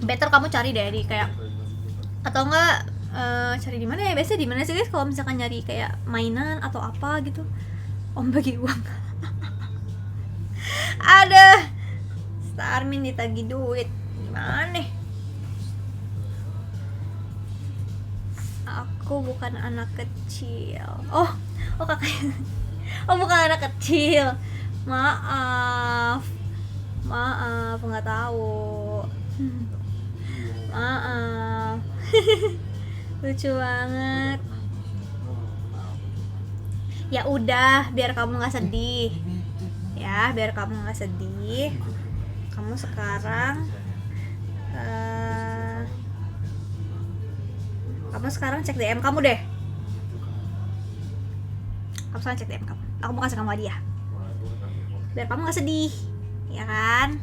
Better kamu cari deh di kayak, atau enggak cari di mana ya, biasanya di mana sih guys kalau misalkan nyari kayak mainan atau apa gitu. Om bagi uang. Ada Starmin ditagih duit gimana nih. Aku bukan anak kecil. Oh kakaknya. Oh bukan anak kecil, maaf nggak tahu. Maaf. Lucu banget. Ya udah, biar kamu nggak sedih. Ya, biar kamu nggak sedih. Kamu sekarang cek DM kamu deh. Kamu sekarang cek DM kamu. Aku mau kasih kamu hadiah. Biar kamu nggak sedih, ya kan?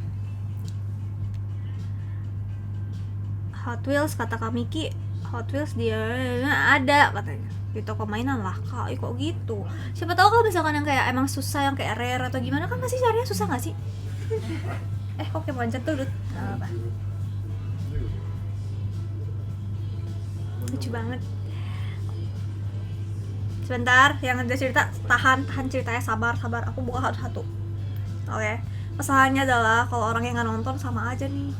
Hot Wheels kata Kak Miki, Hot Wheels dia ada katanya di toko mainan lah. Kak, kok gitu? Siapa tahu kalau misalkan yang kayak emang susah, yang kayak rare atau gimana kan pasti carinya susah nggak sih? Oke, manjat tuh, apa? Lucu banget. Sebentar, yang ada cerita, tahan ceritanya, sabar, aku buka satu-satu. Oke. Masalahnya adalah kalau orang yang nggak nonton sama aja nih.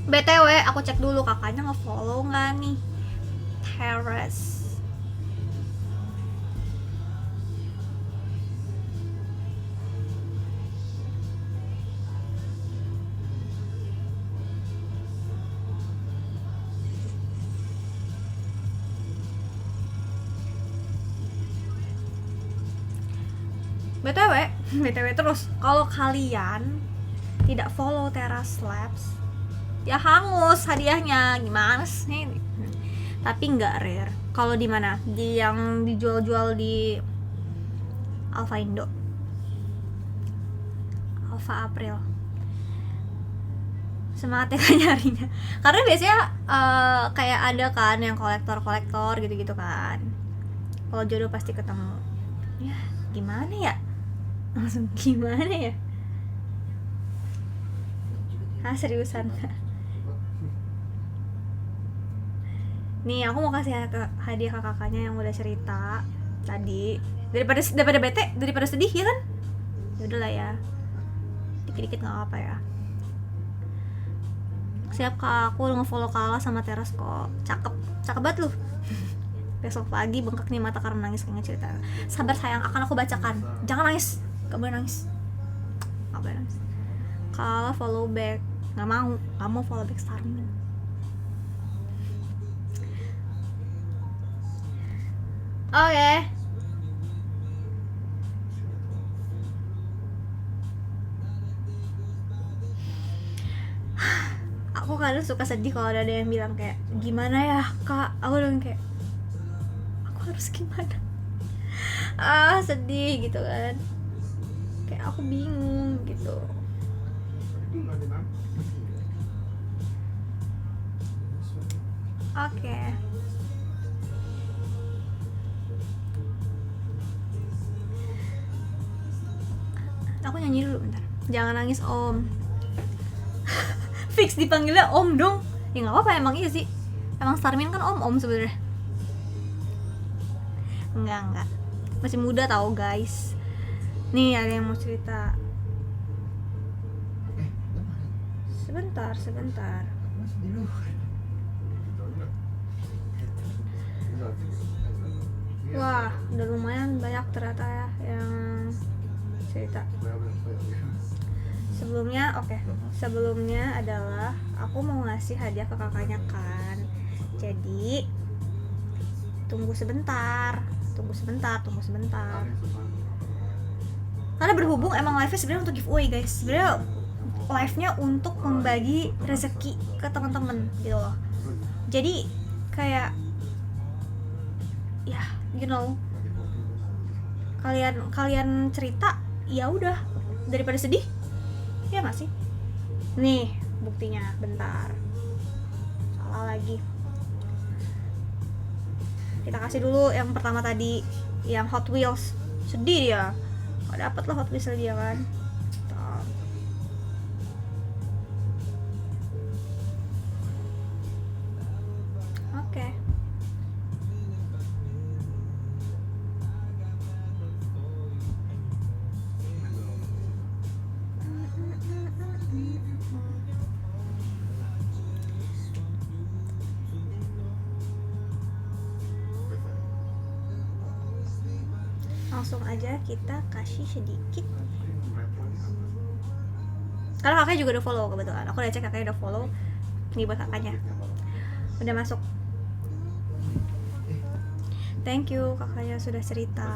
BTW, aku cek dulu kakaknya nge-follow nggak nih. Terrace. BTW terus, kalau kalian tidak follow Terrace Labs, ya hangus hadiahnya, gimana sih? Tapi nggak rare. Kalau di mana? Di yang dijual-jual di Alpha Indo, Alpha April. Semangat ya kan nyarinya. Karena biasanya kayak ada kan yang kolektor gitu-gitu kan. Kalau jodoh pasti ketemu. Ya gimana ya? Langsung gimana ya? Seriusan. Nih aku mau kasih hadiah ke kakaknya yang udah cerita tadi. Daripada bete, daripada sedih ya kan? Ya udahlah ya. Dikit-dikit nggak apa ya. Siap Kak, aku udah nge-follow Kala sama Teras kok. Cakep banget lu. Besok pagi bengkak nih mata karena nangis kayaknya cerita. Sabar sayang, akan aku bacakan. Jangan nangis. Gak boleh nangis. Kala follow back. Gak mau follow back Starmin. Oke. Aku kadang suka sedih kalau ada yang bilang kayak, gimana ya Kak? Aku bilang kayak, aku harus gimana? Sedih gitu kan. Kayak aku bingung gitu. Oke. Aku nyanyi dulu bentar. Jangan nangis Om. Fix dipanggilnya Om dong. Ya nggak apa-apa, emang iya sih. Emang Starmin kan Om sebenarnya. Enggak. Masih muda tau guys. Nih ada yang mau cerita. Sebentar. Wah, udah lumayan banyak ternyata ya yang cerita. Sebelumnya adalah aku mau ngasih hadiah ke kakaknya kan. Jadi tunggu sebentar. Karena berhubung emang live-nya sebenarnya untuk giveaway guys. Sebenarnya live-nya untuk membagi rezeki ke teman-teman gitu loh. Jadi kayak ya, you know, kalian cerita, ya udah daripada sedih. Ya masih. Nih, buktinya bentar. Salah lagi. Kita kasih dulu yang pertama tadi, yang Hot Wheels. Sedih dia. Gak dapet lah Hot Wheels dia kan. langsung aja kita kasih sedikit. Karena kakaknya juga udah follow kebetulan. Aku udah cek kakaknya udah follow. Ini buat kakaknya. Udah masuk. Thank you kakaknya sudah cerita.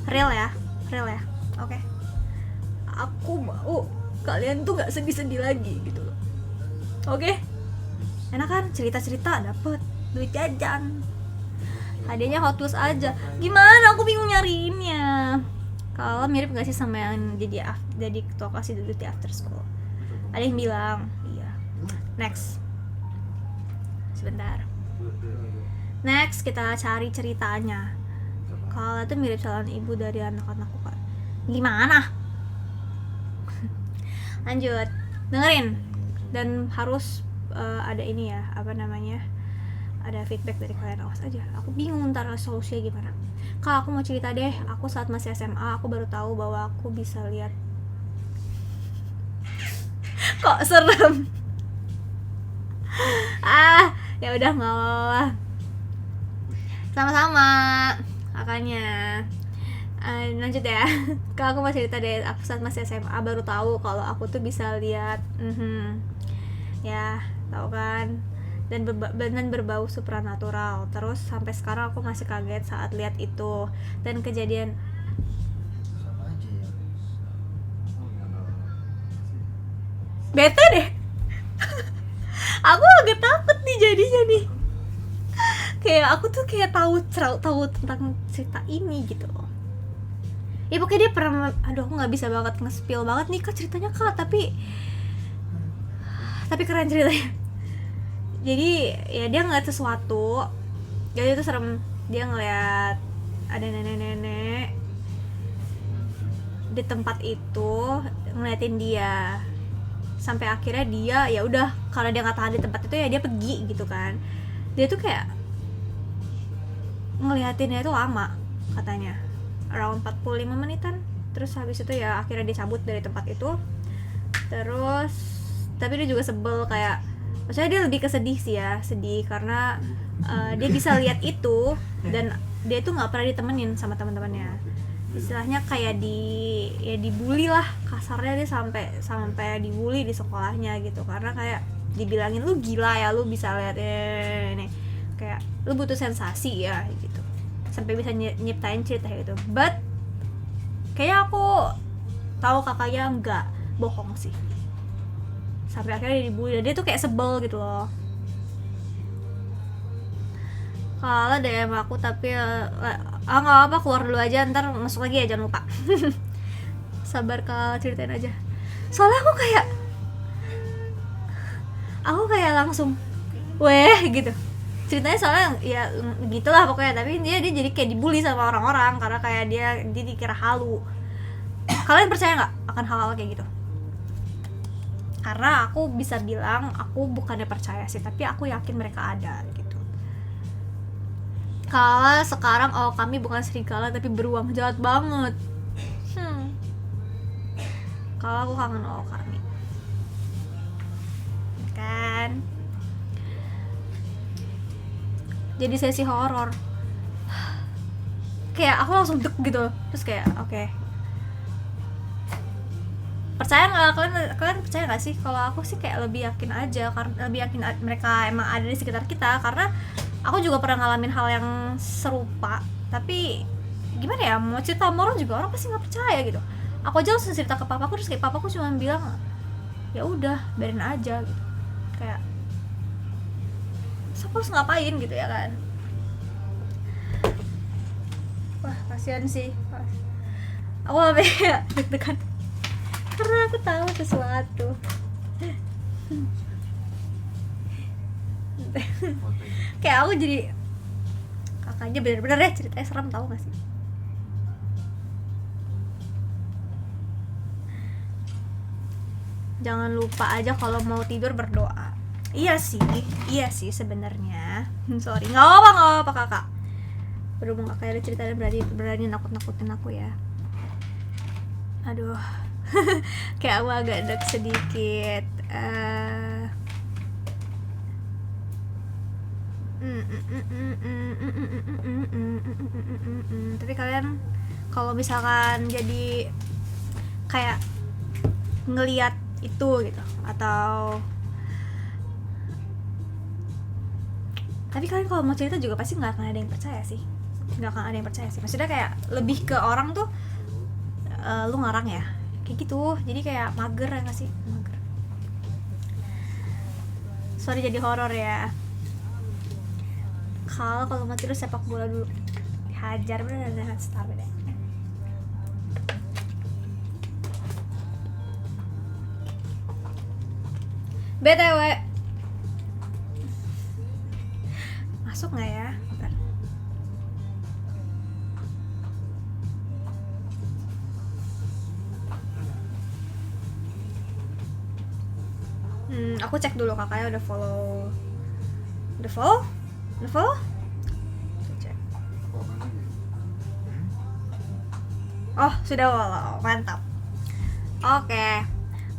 Real ya. Oke. Aku mau kalian tuh gak sedih-sedih lagi gitu loh. Oke. Enak kan cerita-cerita dapet duit jajan. Hadiahnya Hot Wheels aja. Gimana? Aku bingung nyariinnya. Kalau mirip gak sih sama yang jadi ketua kelas di after school? Ada yang bilang iya. Next. Sebentar. Next kita cari ceritanya. Kalau itu mirip calon ibu dari anak-anakku kan. Gimana? Lanjut. Dengerin. Dan harus ada ini ya, apa namanya? Ada feedback dari kalian, awas aja. Aku bingung ntar solusinya gimana. Kak, aku mau cerita deh. Aku saat masih SMA, aku baru tahu bahwa aku bisa lihat. Kok serem? Ya udah nggak apa-apa. Sama-sama. Makanya lanjut ya. Kak, aku mau cerita deh. Aku saat masih SMA baru tahu kalau aku tuh bisa lihat. Ya, tahu kan? Dan berbau supranatural. Terus sampai sekarang aku masih kaget saat lihat itu. Dan kejadian bete deh. Aku agak takut nih jadinya nih. Kayak aku tuh kayak tahu tentang cerita ini gitu loh. Ya pokoknya dia pernah, aduh aku nggak bisa banget nge-spill banget nih Kak ceritanya Kak, tapi keren ceritanya. Jadi ya dia ngeliat sesuatu, jadi itu serem. Dia ngeliat ada nenek-nenek di tempat itu ngeliatin dia, sampai akhirnya dia ya udah, kalau dia nggak tahan di tempat itu ya dia pergi gitu kan. Dia tuh kayak ngeliatinnya itu lama katanya, around 45 menitan. Terus habis itu ya akhirnya dia cabut dari tempat itu. Terus tapi dia juga sebel, kayak maksudnya dia lebih kesedih sih ya, sedih karena dia bisa lihat itu dan dia tuh nggak pernah ditemenin sama teman-temannya. Istilahnya kayak dibully lah kasarnya, dia sampai dibully di sekolahnya gitu, karena kayak dibilangin lu gila ya, lu bisa lihat ini, kayak lu butuh sensasi ya gitu, sampai bisa nyiptain cerita gitu. But kayak aku tahu kakaknya nggak bohong sih, sampai akhirnya dia dibully dan dia tuh kayak sebel gitu loh. Kalau DM aku tapi nggak apa, keluar dulu aja, ntar masuk lagi ya, jangan lupa. Sabar Kak, ceritain aja. Soalnya aku kayak langsung weh gitu ceritanya, soalnya ya gitulah pokoknya. Tapi dia jadi kayak dibully sama orang-orang karena kayak dia dikira halu. Kalian percaya nggak akan hal-hal kayak gitu? Karena aku bisa bilang aku bukannya percaya sih, tapi aku yakin mereka ada gitu. Kalau sekarang kami bukan serigala tapi beruang, jahat banget. Kalau aku kangen kami kan. Jadi sesi horor kayak aku langsung deg gitu. Terus kayak oke. Percaya nggak kalian percaya nggak sih? Kalau aku sih kayak lebih yakin aja, karena lebih yakin mereka emang ada di sekitar kita, karena aku juga pernah ngalamin hal yang serupa. Tapi gimana ya, mau cerita sama orang juga orang pasti nggak percaya gitu. Aku aja langsung cerita ke papaku, terus kayak papaku cuma bilang ya udah biarin aja gitu, kayak so, harus ngapain gitu ya kan. Wah kasihan sih, aku sampai deg-degan karena aku tahu sesuatu. Kayak aku jadi kakaknya bener-bener deh, ceritanya serem, tahu gak sih? Jangan lupa aja kalau mau tidur berdoa. Iya sih sebenarnya. Sorry, nggak apa kakak. Berhubung kakak ada cerita dan berani nakut-nakutin aku ya. Aduh. Kayak aku agak deg sedikit. eh tapi kalian kalau misalkan jadi kayak ngelihat itu gitu, atau tapi kalian kalau mau cerita juga pasti nggak akan ada yang percaya sih, maksudnya kayak lebih ke orang tuh lu ngarang ya kayak gitu, jadi kayak mager ya nggak sih, mager. Sorry jadi horor ya. Kalau mau tidur sepak bola dulu, hajar bener star beda. BTW masuk nggak ya? Bentar. Aku cek dulu kakaknya udah follow. Cek. Oh sudah follow, mantap. Oke,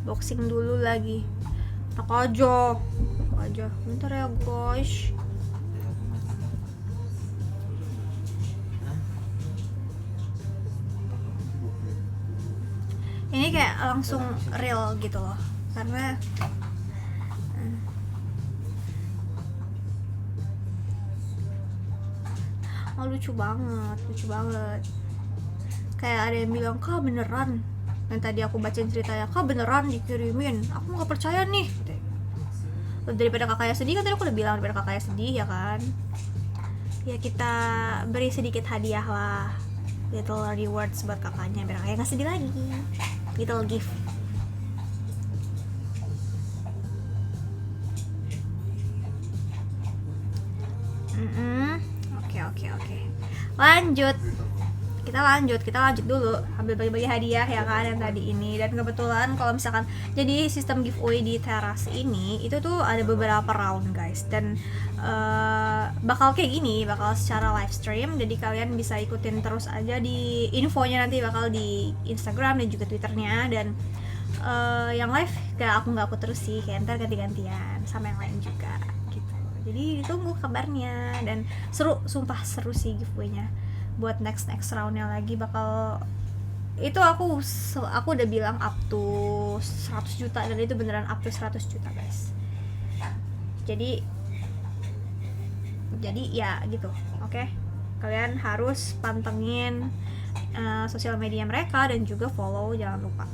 boxing dulu lagi. Tak aja. Bentar ya guys. Ini kayak langsung real gitu loh, karena lucu banget. Kayak ada yang bilang, "Kak beneran?" Yang tadi aku bacain ceritanya, "Kak beneran dikirimin, aku nggak percaya nih." Daripada kakaknya sedih, kan tadi aku udah bilang daripada kakaknya sedih ya kan, ya kita beri sedikit hadiah lah, little rewards buat kakaknya biar kakaknya nggak sedih lagi, little gift. Oke. Kita lanjut dulu, ambil bagi-bagi hadiah ya kan yang tadi ini. Dan kebetulan kalau misalkan jadi sistem giveaway di teras ini itu tuh ada beberapa round guys, dan bakal kayak gini, bakal secara live stream, jadi kalian bisa ikutin terus aja di infonya, nanti bakal di Instagram dan juga Twitternya. Dan yang live aku terus sih, kayak ntar ganti-gantian sama yang lain juga gitu. Jadi ditunggu kabarnya, dan sumpah seru sih giveaway-nya. Buat next roundnya lagi bakal itu aku udah bilang up to 100 juta, dan itu beneran up to 100 juta guys. Jadi ya gitu, oke? Kalian harus pantengin sosial media mereka dan juga follow, jangan lupa.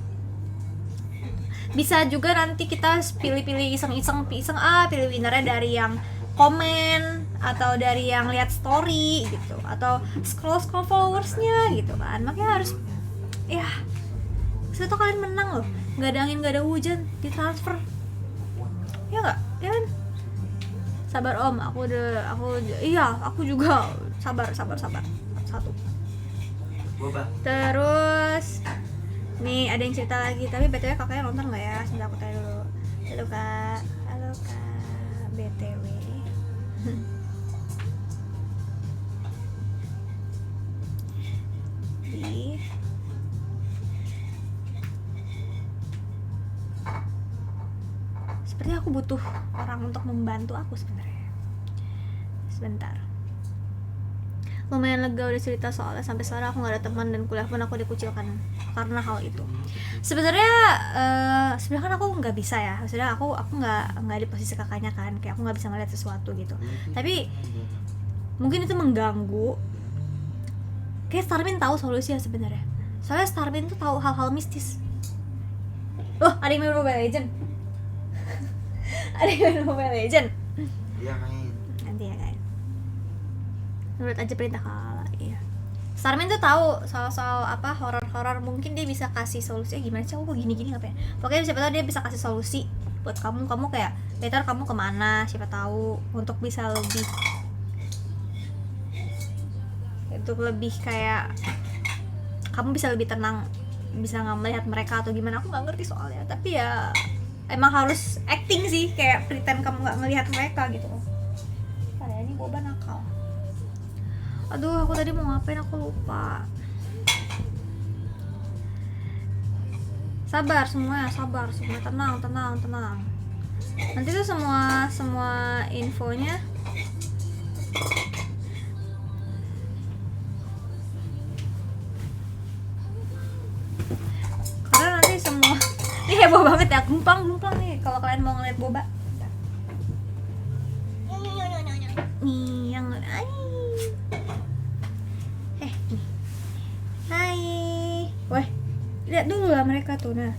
Bisa juga nanti kita pilih-pilih iseng pilih winnernya dari yang komen atau dari yang lihat story gitu, atau scroll followersnya gitu kan. Makanya harus ya, setelah kalian menang loh, nggak ada angin nggak ada hujan, ditransfer ya nggak ya kan. Sabar om, aku juga sabar satu. Terus nih ada yang cerita lagi, tapi btw kakaknya nonton nggak ya? Sebentar aku tanya dulu. Halo kak btw. Sepertinya aku butuh orang untuk membantu aku sebenarnya. Sebentar. Lumayan lega udah cerita, soalnya sampai sekarang aku nggak ada teman dan kuliah pun aku dikucilkan karena hal itu. Sebenarnya kan aku nggak bisa ya, maksudnya aku nggak di posisi kakaknya kan, kayak aku nggak bisa ngeliat sesuatu gitu. Tapi mungkin itu mengganggu. Kayak Starmin tahu solusinya sebenarnya. Soalnya Starmin tuh tahu hal-hal mistis. Ada yang main Mobile Legend. Iya main. Nanti ya kan. Menurut aja perintah kala, iya. Starmin tuh tahu soal apa horor, mungkin dia bisa kasih solusinya gimana sih, aku gini ngapain. Pokoknya siapa tahu dia bisa kasih solusi buat kamu kayak better kamu kemana, siapa tahu untuk bisa lebih kayak kamu bisa lebih tenang, bisa nggak melihat mereka atau gimana, aku nggak ngerti soalnya. Tapi ya emang harus acting sih, kayak pretend kamu nggak ngelihat mereka gitu. Kayak ini boba nakal. Aduh, aku tadi mau ngapain aku lupa. Sabar semua, tenang. Nanti tuh semua infonya karena nanti semua ini heboh banget ya, gumpang nih kalau kalian mau ngeliat boba. Nih yang nih. Hai. Weh, lihat dulu lah mereka tuh. Nah.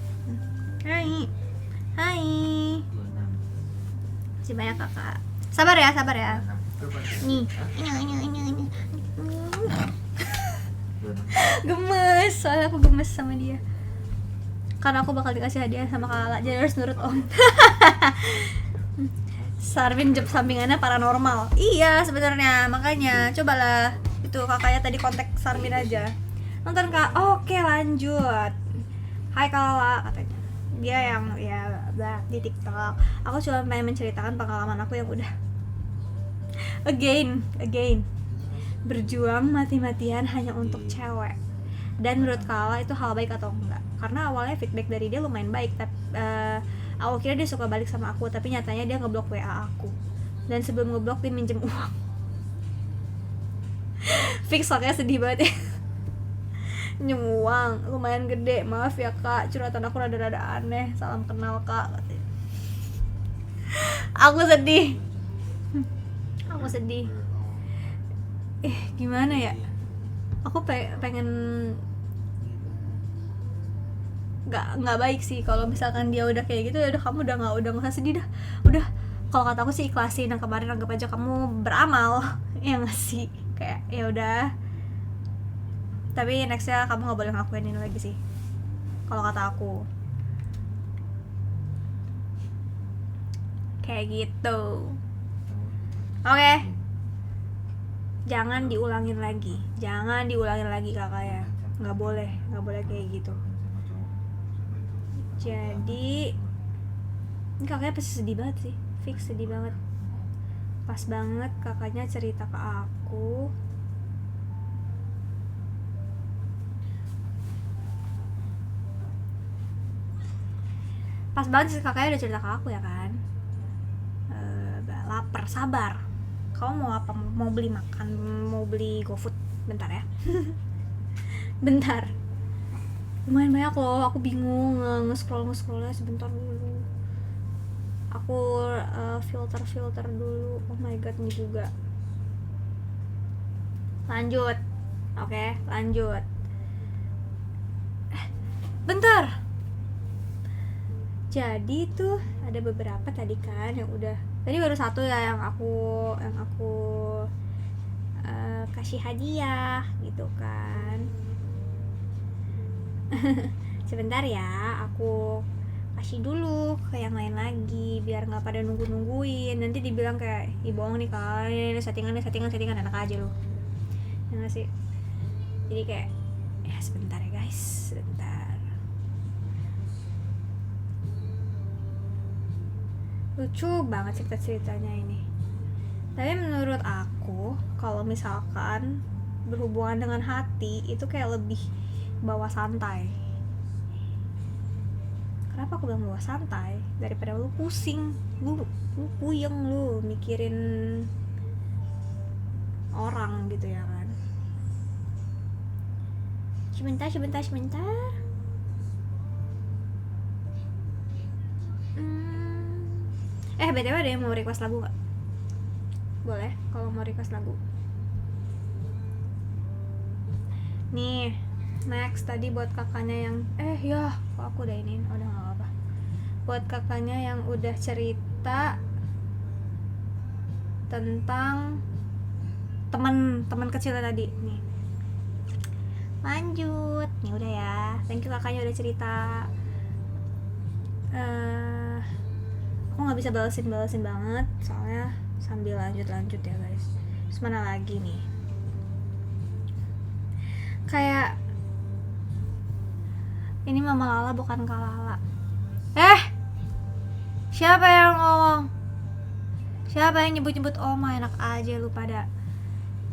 Hai. Masih banyak kakak. Sabar ya. Nih. Gemes, soalnya aku gemes sama dia. Karena aku bakal dikasih hadiah sama Kak, jadi harus nurut om. Sarvin job sampingannya paranormal. Iya sebenarnya, makanya cobalah itu kakaknya tadi kontak Sarvin aja. Nonton Kak, oke lanjut. Hai Kak, katanya. Dia yang ya di TikTok. Aku cuma pengen menceritakan pengalaman aku yang udah again berjuang mati-matian hanya untuk cewek. Dan menurut Kala itu hal baik atau enggak? Karena awalnya feedback dari dia lumayan baik, tapi aku kira dia suka balik sama aku, tapi nyatanya dia ngeblok WA aku. Dan sebelum ngeblok dia minjem uang. Fix soalnya sedih banget ya. Minjem uang lumayan gede, maaf ya Kak, curhatan aku rada-rada aneh, salam kenal Kak. Aku sedih. Gimana ya? Aku pengen nggak baik sih kalau misalkan dia udah kayak gitu. Ya udah, kamu udah nggak usah sedih dah. Udah, kalau kata aku sih ikhlasin. Yang kemarin anggap aja kamu beramal. Ya nggak sih, kayak ya udah. Tapi nextnya kamu nggak boleh ngelakuin ini lagi sih, kalau kata aku. Kayak gitu. Oke. Jangan diulangin lagi kakak ya. Nggak boleh kayak gitu. Jadi ini kakaknya pasti sedih banget sih, fix sedih banget. Pas banget kakaknya cerita ke aku. Pas banget sih kakaknya udah cerita ke aku ya kan. Lapar, sabar. Kamu mau apa? Mau beli makan? Mau beli GoFood? Bentar ya. Bentar. Lumayan banyak loh, aku bingung nge-scrollnya sebentar dulu. Aku filter dulu. Oh my god, ini juga. Lanjut. Oke, lanjut. Bentar. Jadi tuh ada beberapa tadi kan yang udah. Tadi baru satu ya yang aku kasih hadiah gitu kan. Sebentar ya, aku kasih dulu ke yang lain lagi biar nggak pada nungguin. Nanti dibilang kayak bohong nih kan, ini settingan enak aja loh. Ya nggak sih? Jadi kayak ya sebentar ya guys, sebentar. Lucu banget cerita-ceritanya ini. Tapi menurut aku kalau misalkan berhubungan dengan hati itu kayak lebih bawa santai. Kenapa aku bilang bawa santai? Daripada lu pusing, lu puyeng, lu mikirin orang gitu ya kan. Sebentar. BTW ada yang mau request lagu gak? Boleh kalau mau request lagu. Nih, next tadi buat kakaknya yang ya, kok aku udah ini, udah gak apa-apa. Buat kakaknya yang udah cerita tentang teman kecilnya tadi nih. Lanjut, nih udah ya. Thank you kakaknya udah cerita. Aku nggak bisa balesin banget soalnya sambil lanjut ya guys. Terus mana lagi nih? Kayak ini Mama Lala bukan Kak Lala. Siapa yang ngomong? Siapa yang nyebut Oma? Enak aja lu pada.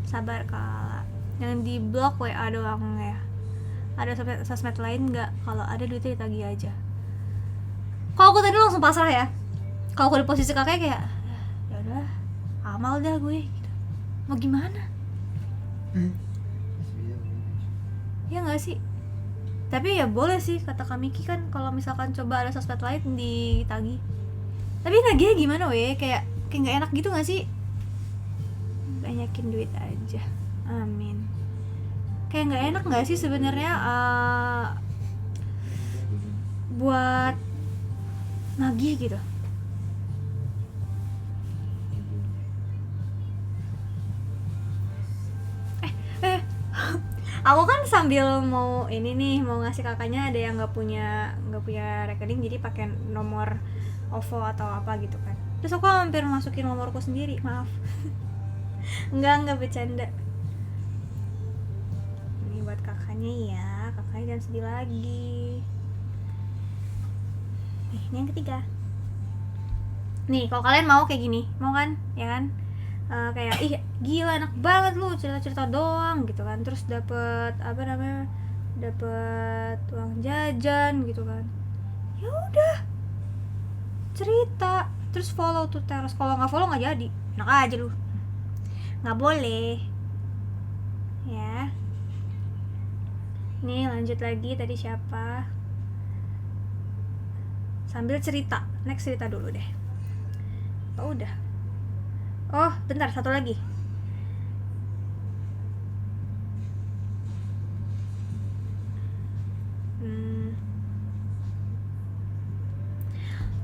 Sabar Kak Lala. Yang di blok WA doang ya. Ada sosmed lain nggak? Kalau ada duitnya ditagih aja. Kalau aku tadi langsung pasrah ya. Kalau aku di posisi kakak kayak ya udah amal dah gue gitu. Mau gimana? Ya nggak sih? Tapi ya boleh sih kata Kak Miki kan kalau misalkan coba ada sosmed lain ditagih. Tapi nagihnya gimana weh? Kayak nggak enak gitu nggak sih? Banyakin duit aja. Amin. Kayak nggak enak nggak sih sebenarnya buat nagih gitu. Aku kan sambil mau ini nih, mau ngasih kakaknya ada yang nggak punya rekening, jadi pakai nomor OVO atau apa gitu kan. Terus aku hampir masukin nomorku sendiri, maaf. enggak bercanda. Ini buat kakaknya ya, kakaknya jangan sedih lagi. Nih, ini yang ketiga. Nih, kalau kalian mau kayak gini, mau kan? Ya kan? Kayak ih gila enak banget lu cerita-cerita doang gitu kan, terus dapet uang jajan gitu kan, ya udah cerita terus follow tuh terus, kalau nggak follow nggak jadi, enak aja lu, nggak boleh ya. Nih lanjut lagi, tadi siapa, sambil cerita, next cerita dulu deh. Oh udah, oh bentar, satu lagi.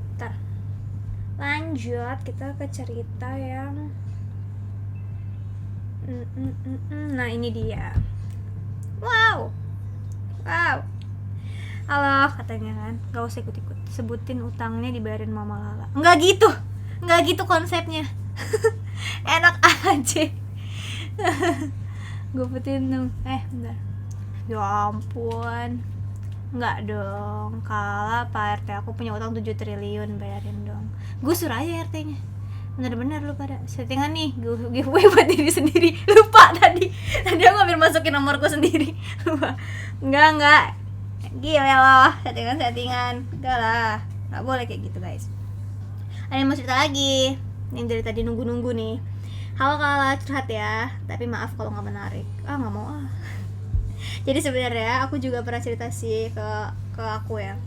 Bentar, lanjut kita ke cerita yang nah ini dia. Wow halo katanya kan, gak usah ikut-ikut, sebutin utangnya dibayarin Mama Lala. Nggak gitu konsepnya. Enak aja. Gue putin dong. Bentar. Ya ampun. Nggak dong. Kala Pak RT, aku punya utang 7 triliun, bayarin dong. Gue suruh aja RT-nya. Bener-bener lu pada settingan nih, giveaway buat diri sendiri. Lupa tadi aku hampir masukin nomorku sendiri. Lupa. Enggak. Gila loh, settingan. Enggak lah. Nggak boleh kayak gitu guys. Ada yang mau cerita lagi? Ini dari tadi nunggu nih. Halo Kala, curhat ya. Tapi maaf kalau nggak menarik. Nggak mau ah. Jadi sebenarnya aku juga pernah cerita sih ke aku ya.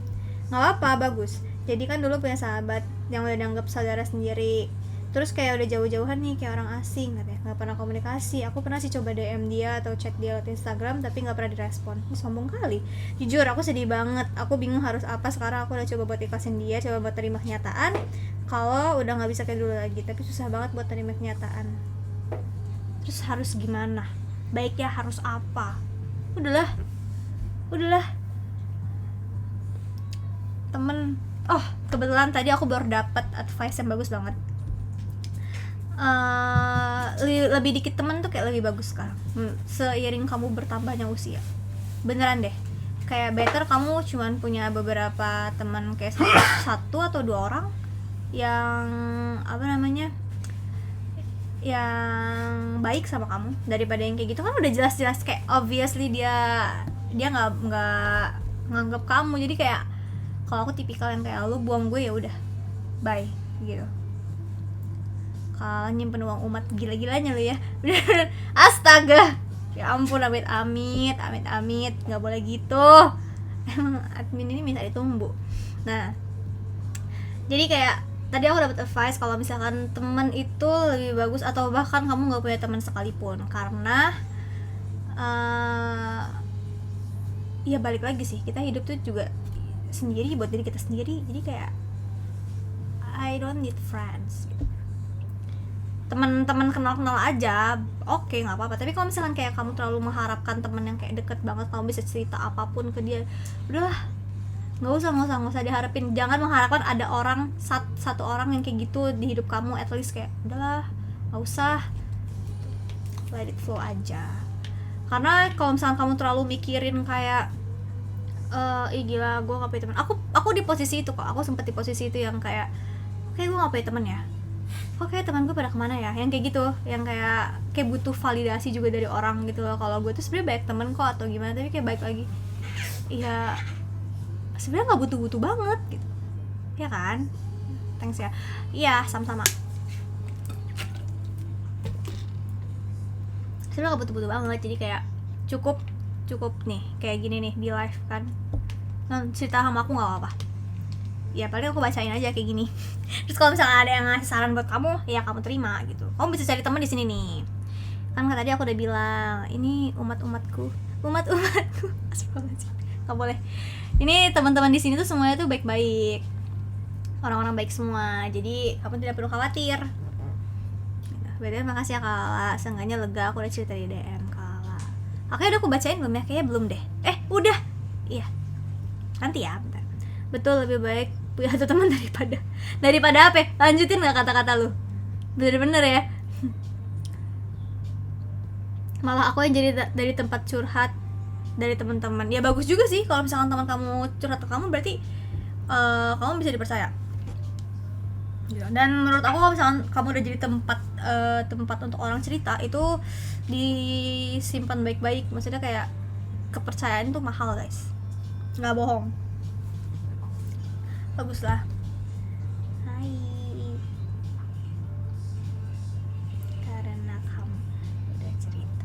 Nggak apa-apa, bagus. Jadi kan dulu punya sahabat yang udah dianggap saudara sendiri. Terus kayak udah jauh-jauhan nih, kayak orang asing katanya, nggak pernah komunikasi. Aku pernah sih coba DM dia atau chat dia lewat Instagram, tapi nggak pernah direspon. Ini sombong kali. Jujur aku sedih banget. Aku bingung harus apa. Sekarang aku udah coba buat ikhlasin dia, coba buat terima kenyataan kalau udah nggak bisa kayak dulu lagi, tapi susah banget buat terima kenyataan. Terus harus gimana? Baiknya harus apa? Udahlah temen. Kebetulan tadi aku baru dapat advice yang bagus banget. Lebih dikit temen tuh kayak lebih bagus sekarang, seiring kamu bertambahnya usia. Beneran deh, kayak better kamu cuman punya beberapa teman, kayak satu atau 2 orang yang yang baik sama kamu, daripada yang kayak gitu kan udah jelas-jelas kayak obviously dia nggak nganggap kamu. Jadi kayak kalau aku tipikal yang kayak lu buang gue ya udah bye gitu. Kalau nyimpen uang umat gila-gilanya lu ya. Astaga, ya ampun, amit nggak boleh gitu. Emang admin ini minta ditumbuh. Nah, jadi kayak tadi aku dapat advice kalau misalkan teman itu lebih bagus, atau bahkan kamu nggak punya teman sekalipun, karena ya balik lagi sih, kita hidup tuh juga sendiri buat diri kita sendiri. Jadi kayak I don't need friends gitu. Teman-teman kenal aja oke, nggak apa-apa. Tapi kalau misalkan kayak kamu terlalu mengharapkan teman yang kayak deket banget, kamu bisa cerita apapun ke dia, udahlah, nggak usah diharapin. Jangan mengharapkan ada orang satu orang yang kayak gitu di hidup kamu. At least kayak udahlah, nggak usah, let it flow aja. Karena kalau misalkan kamu terlalu mikirin kayak gila gue nggak punya teman. Aku di posisi itu kok. Aku sempet di posisi itu yang kayak gue nggak punya teman ya, kok kayak teman gue pada kemana ya, yang kayak gitu, yang kayak butuh validasi juga dari orang gitu loh. Kalau gue tuh sebenarnya baik temen kok atau gimana, tapi kayak baik lagi ya sebenarnya nggak butuh-butuh banget gitu ya kan. Thanks ya. Iya, sama-sama. Sebenarnya nggak butuh-butuh banget, jadi kayak cukup nih kayak gini nih di live kan, cerita sama aku nggak apa-apa ya, paling aku bacain aja kayak gini. Terus kalau misalnya ada yang ngasih saran buat kamu ya kamu terima gitu, kamu bisa cari teman di sini nih kan. Tadi aku udah bilang ini umat-umatku nggak boleh. Ini teman-teman di sini tuh semuanya tuh baik-baik, orang-orang baik semua, jadi kamu tidak perlu khawatir. Berarti makasih ya Kala, seenggaknya lega aku udah cerita di DM Kala. Oke, udah aku bacain belum ya? Kayaknya belum deh. Udah. Iya. Nanti ya, bentar. Betul, lebih baik punya satu teman daripada apa? Lanjutin nggak kata-kata lu? Bener-bener ya. Malah aku yang jadi dari tempat curhat dari teman-teman. Ya bagus juga sih kalau misalkan teman kamu curhat ke kamu, berarti kamu bisa dipercaya. Dan menurut aku kalau misalkan kamu udah jadi tempat untuk orang cerita, itu disimpan baik-baik. Maksudnya kayak kepercayaan itu mahal guys, nggak bohong. Bagus lah. Hai, karena kamu udah cerita.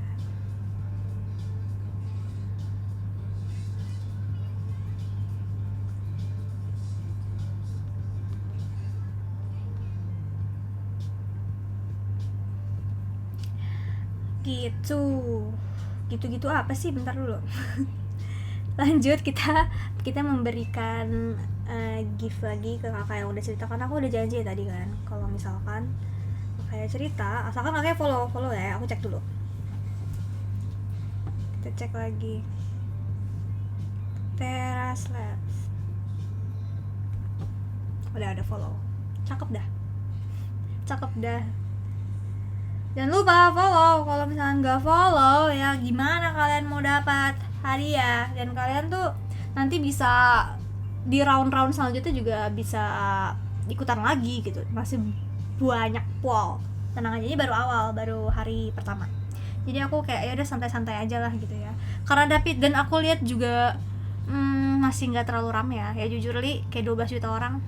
Gitu apa sih, bentar dulu. Lanjut, kita memberikan gift lagi ke kakak yang udah cerita, karena aku udah janji ya tadi kan, kalau misalkan kakaknya cerita, asalkan kakaknya follow ya. Aku cek dulu, kita cek lagi. Teras Labs udah follow, cakep dah. Jangan lupa follow. Kalau misalnya nggak follow ya gimana kalian mau dapat hadiah? Dan kalian tuh nanti bisa di round-round selanjutnya juga bisa ikutan lagi gitu, masih banyak poll. Tenang aja, ini baru hari pertama, jadi aku kayak ya udah santai-santai aja lah gitu ya. Karena dan aku lihat juga masih nggak terlalu rame ya jujur li, kayak 12 juta orang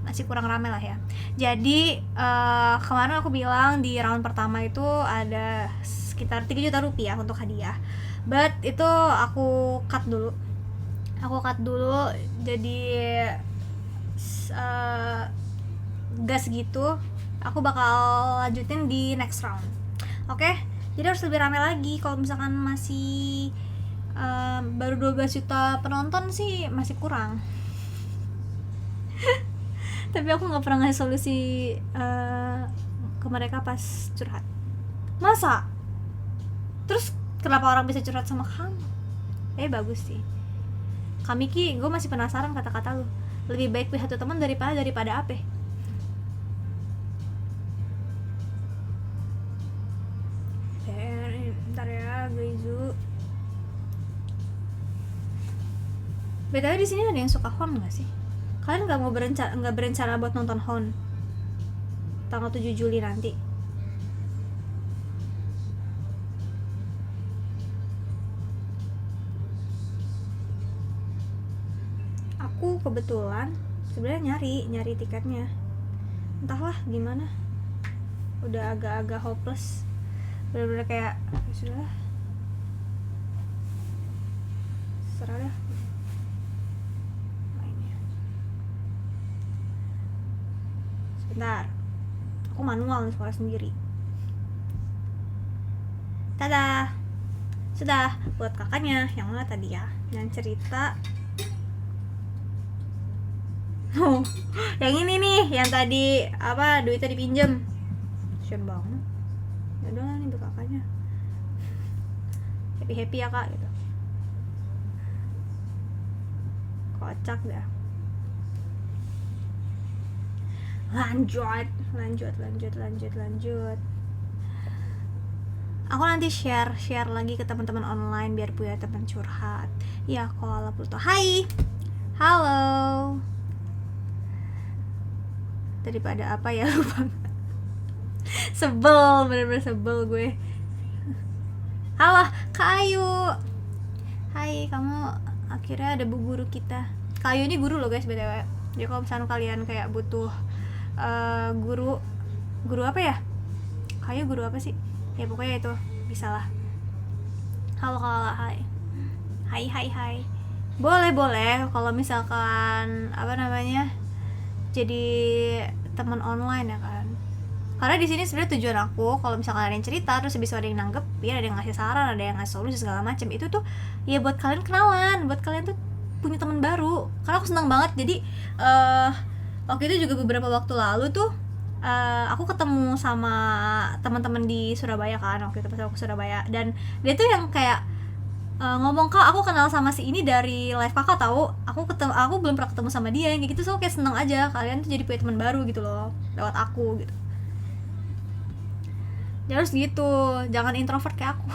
masih kurang rame lah ya. Jadi kemarin aku bilang di round pertama itu ada sekitar 3 juta rupiah untuk hadiah, but itu aku cut dulu jadi gas gitu. Aku bakal lanjutin di next round. Oke? Jadi harus lebih rame lagi. Kalau misalkan masih baru 12 juta penonton sih masih kurang. Tapi aku nggak pernah ngasih solusi ke mereka pas curhat. Masa? Terus kenapa orang bisa curhat sama kamu? Bagus sih. Kamiki, gue masih penasaran kata-kata lu. Lebih baik punya satu teman daripada apa? Bentar ya, Gaizu. BTW di sini ada yang suka Hon nggak sih? Kalian nggak berencana buat nonton Hon tanggal 7 Juli nanti? Aku kebetulan sebenarnya nyari tiketnya, entahlah gimana, udah agak-agak hopeless, bener-bener kayak sudah serah dah. Sebentar, aku manual sekolah sendiri. Tada, sudah buat kakaknya yang mana tadi ya, yang cerita. Oh, yang ini nih, yang tadi apa duitnya dipinjem. Kasian banget. Ya udah nih buat kakaknya. Happy ya kak gitu. Kocak dah. Lanjut. Aku nanti share lagi ke teman-teman online biar punya teman curhat. Ya, Koala Pluto. Hai. Halo. Daripada apa ya, lupa. Sebel, bener-bener sebel gue. Halo, Kak Ayu. Hai, kamu akhirnya ada bu guru kita. Kayu ini guru loh guys btw. Jadi kalau misalnya kalian kayak butuh guru apa ya, Kayu guru apa sih ya, pokoknya itu bisa lah. Halo Kala, hai. Boleh kalau misalkan apa namanya, jadi teman online ya kan. Karena di sini sebenarnya tujuan aku kalau misalkan ada yang cerita terus bisa ada yang nanggepin, ada yang ngasih saran, ada yang ngasih solusi segala macam, itu tuh ya buat kalian kenalan, buat kalian tuh punya teman baru. Karena aku senang banget. Jadi waktu itu juga beberapa waktu lalu tuh aku ketemu sama teman-teman di Surabaya kan, waktu itu pas aku ke Surabaya, dan dia tuh yang kayak ngomong, Kak aku kenal sama si ini dari live kakak tahu, aku belum pernah ketemu sama dia, yang kayak gitu. So kayak seneng aja kalian tuh jadi punya teman baru gitu loh lewat aku gitu. Ya harus gitu, jangan introvert kayak aku.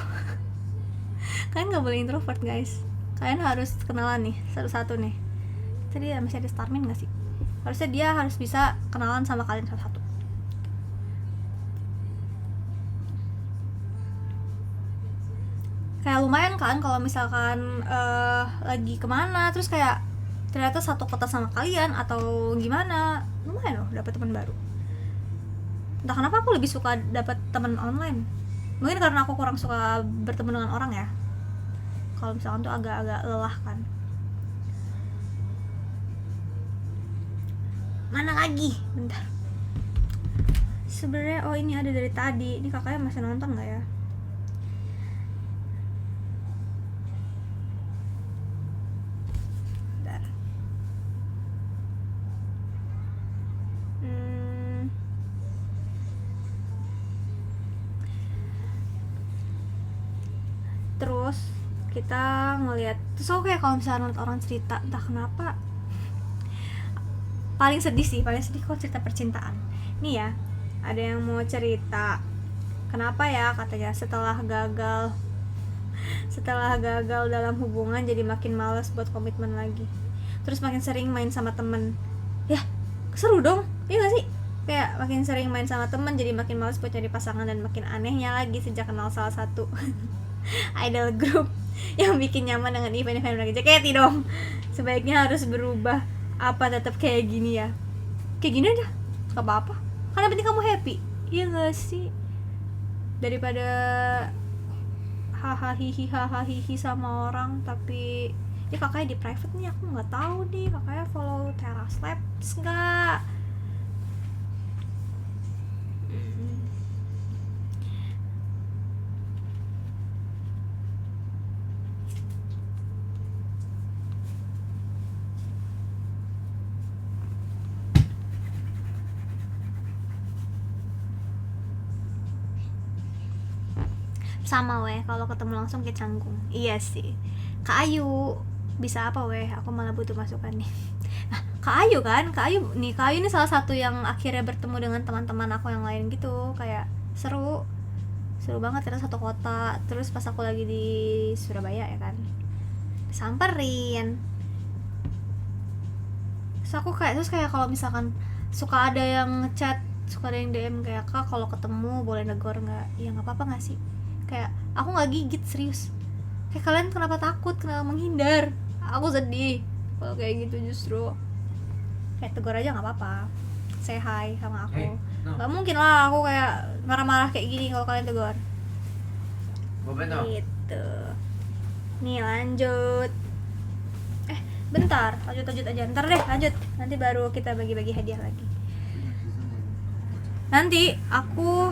Kalian nggak boleh introvert guys, kalian harus kenalan nih satu-satu nih. Tadi masih ada Starmin nggak sih? Harusnya dia harus bisa kenalan sama kalian satu-satu. Kayak lumayan kan kalau misalkan lagi kemana terus kayak ternyata satu kota sama kalian atau gimana, lumayan loh dapat teman baru. Entah kenapa aku lebih suka dapat teman online, mungkin karena aku kurang suka bertemu dengan orang ya. Kalau misalkan tuh agak-agak lelah kan. Mana lagi? Bentar. Sebenarnya ini ada dari tadi. Ini kakaknya masih nonton nggak ya? Bentar. Terus kita ngelihat, terus aku kayak kalau misalnya ngeliat orang cerita, entah kenapa paling sedih kalau cerita percintaan. Nih ya, ada yang mau cerita, kenapa ya katanya setelah gagal dalam hubungan jadi makin malas buat komitmen lagi, terus makin sering main sama temen. Ya seru dong, iya gak sih? Kayak makin sering main sama temen jadi makin malas buat cari pasangan, dan makin anehnya lagi sejak kenal salah satu idol group yang bikin nyaman dengan event-event mereka. JKT dong, sebaiknya harus berubah apa tetap kayak gini ya? Kayak gini aja gak apa-apa, karena penting kamu happy, iya gak sih? Daripada hahaha sama orang tapi ini kakaknya di private nih, aku nggak tahu nih kakaknya follow Teras Labs nggak. Sama weh, kalau ketemu langsung kayak canggung. Iya sih. Kak Ayu bisa apa weh? Aku malah butuh masukan nih. Nah, Kak Ayu ini salah satu yang akhirnya bertemu dengan teman-teman aku yang lain gitu. Kayak seru banget, ternyata satu kota. Terus pas aku lagi di Surabaya ya kan, samperin. Terus kayak kalau misalkan suka ada yang chat, suka ada yang DM kayak, Kak kalau ketemu boleh negor nggak? Ya nggak apa-apa nggak sih? Kayak aku nggak gigit, serius. Kayak kalian kenapa takut, kenapa menghindar? Aku sedih kalau kayak gitu. Justru kayak tegur aja nggak apa-apa, say hi sama aku. Nggak mungkin lah aku kayak marah-marah kayak gini kalau kalian tegur gitu. Nih lanjut, bentar, lanjut aja, ntar deh lanjut, nanti baru kita bagi-bagi hadiah lagi. Nanti aku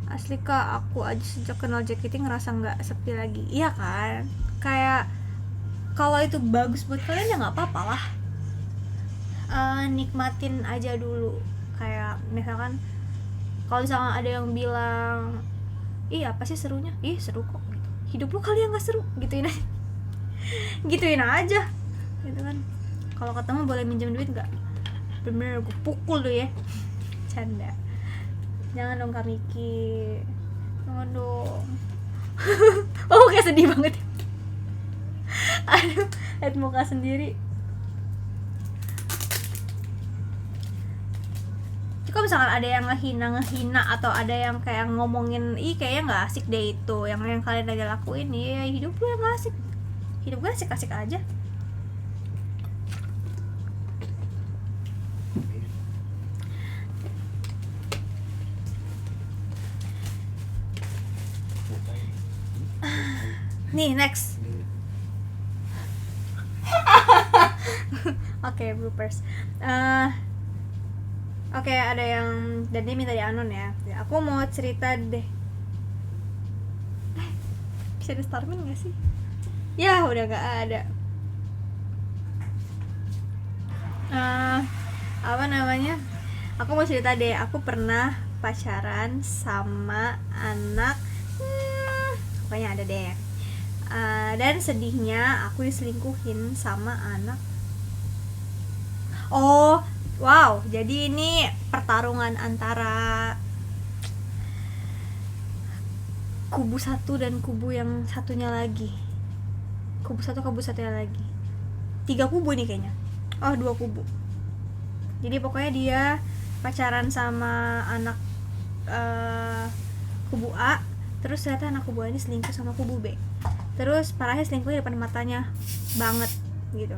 asli Kak, aku aja sejak kenal JKT ngerasa nggak sepi lagi. Iya kan, kayak kalau itu bagus buat kalian ya nggak apa-apa lah. Nikmatin aja dulu. Kayak misalkan kalau misalkan ada yang bilang, ih apa sih serunya? Ih seru kok gitu. Hidup lu kali yang nggak seru, gituin aja gitu kan. Kalau ketemu boleh minjem duit nggak? Bener gue pukul tuh ya. Canda. Jangan dong Kak Miki, jangan dong. Oh kayak sedih banget. Aduh, liat muka sendiri. Kok misalkan ada yang ngehina atau ada yang kayak ngomongin kayaknya nggak asik deh itu yang kalian lagi lakuin, ya hidup lu yang nggak asik, hidup gue asik-asik aja. Nih next. Oke, bloopers. Oke, ada yang dan dia minta dianon ya. Aku mau cerita deh. Bisa di Starmin gak sih? Ya udah gak ada. Apa namanya? Aku mau cerita deh. Aku pernah pacaran sama anak. Pokoknya ada deh. Dan sedihnya aku diselingkuhin sama anak. Oh, wow. Jadi ini pertarungan antara kubu satu dan kubu yang satunya lagi. Kubu satu, kubu satunya lagi. 3 kubu nih kayaknya. Oh, 2 kubu. Jadi pokoknya dia pacaran sama anak kubu A. Terus ternyata anak kubu A ini selingkuh sama kubu B. Terus parahnya selingkuh di depan matanya banget gitu.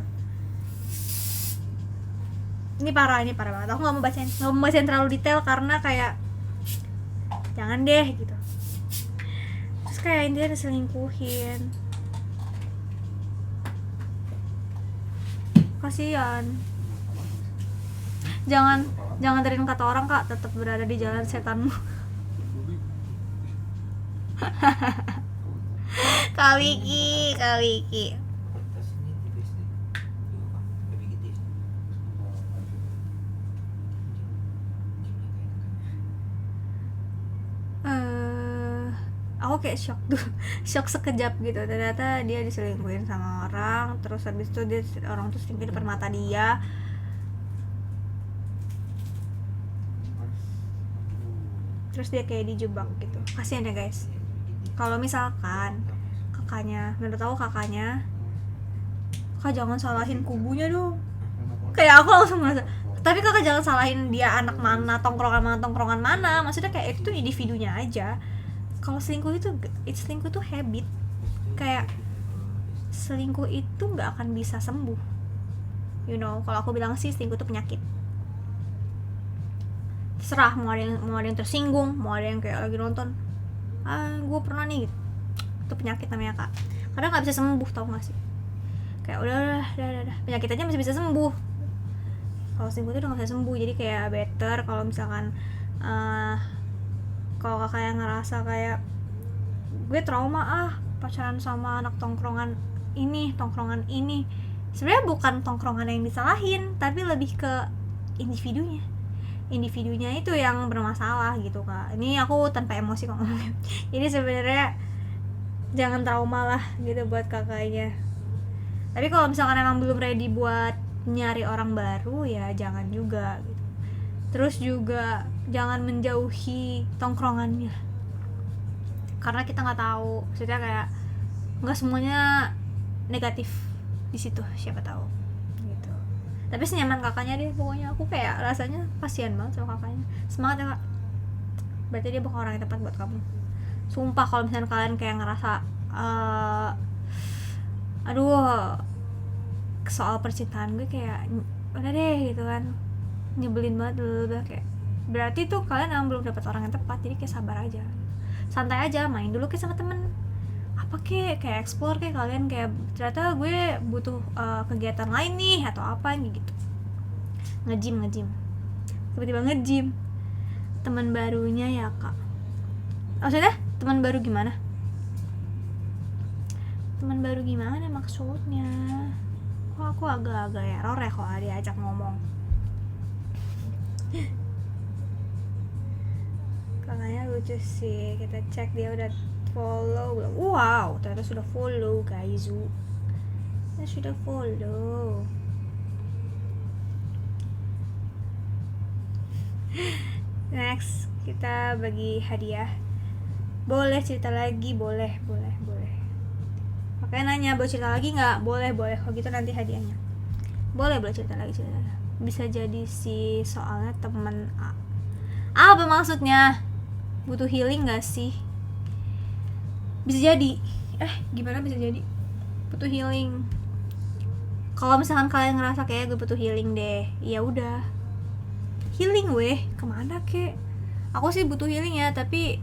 Ini parah banget. Aku nggak mau bacain terlalu detail karena kayak jangan deh gitu. Terus kayak dia diselingkuhin. Kasian. Jangan dengerin kata orang Kak, tetap berada di jalan setanmu. Kak Wiki. Aku kayak shock sekejap gitu. Ternyata dia diselingkuhin sama orang, terus habis itu orang tuh selingkuh di depan mata dia. Terus dia kayak dijebak gitu. Kasian ya guys. Kalau misalkan kakak jangan salahin kubunya dong. Kayak aku langsung merasa, tapi kakak jangan salahin dia anak mana, tongkrongan mana. Maksudnya kayak itu tuh individunya aja. Kalau selingkuh itu habit. Kayak selingkuh itu nggak akan bisa sembuh. You know, kalau aku bilang sih selingkuh itu penyakit. Terserah mau ada yang tersinggung, mau ada yang kayak lagi nonton. Gue pernah nih gitu. Itu penyakit namanya Kak. Karena nggak bisa sembuh, tau nggak sih? Kayak udah penyakit aja masih bisa sembuh. Kalau selingkuh itu udah nggak bisa sembuh. Jadi kayak better kalau misalkan kalau kakak yang ngerasa kayak gue trauma pacaran sama anak tongkrongan ini. Sebenarnya bukan tongkrongan yang disalahin, tapi lebih ke individunya itu yang bermasalah gitu Kak. Ini aku tanpa emosi kok ngomongnya. Jadi sebenarnya jangan trauma lah gitu buat kakaknya. Tapi kalau misalkan emang belum ready buat nyari orang baru, ya jangan juga gitu. Terus juga jangan menjauhi tongkrongannya, karena kita nggak tahu, maksudnya kayak nggak semuanya negatif di situ, siapa tahu gitu. Tapi senyaman kakaknya deh pokoknya. Aku kayak rasanya kasihan banget sama kakaknya. Semangat ya Kak, berarti dia bukan orang yang tepat buat kamu. Sumpah kalau misalnya kalian kayak ngerasa aduh soal percintaan gue kayak udah deh gitu kan, nyebelin banget dulu kayak, berarti tuh kalian emang belum dapat orang yang tepat. Jadi kayak sabar aja, santai aja, main dulu kayak sama temen apa kayak explore kayak kalian kayak ternyata gue butuh kegiatan lain nih atau apa gitu. Nge-gym tiba-tiba nge-gym. Teman barunya ya Kak, maksudnya teman baru gimana maksudnya? Kok aku agak-agak error ya kalau diajak ngomong. Kakaknya lucu sih. Kita cek dia udah follow belum. Wow, ternyata sudah follow guys. Sudah follow. Next, kita bagi hadiah. Boleh cerita lagi? Boleh. Makanya nanya, boleh cerita lagi nggak? Boleh. Kalau gitu nanti hadiahnya. Boleh cerita lagi. Bisa jadi si soalnya temen A. Apa maksudnya? Butuh healing gak sih? Bisa jadi. Gimana bisa jadi? Butuh healing. Kalau misalkan kalian ngerasa kayak gue butuh healing deh, ya udah. Healing weh, kemana kek? Aku sih butuh healing ya, tapi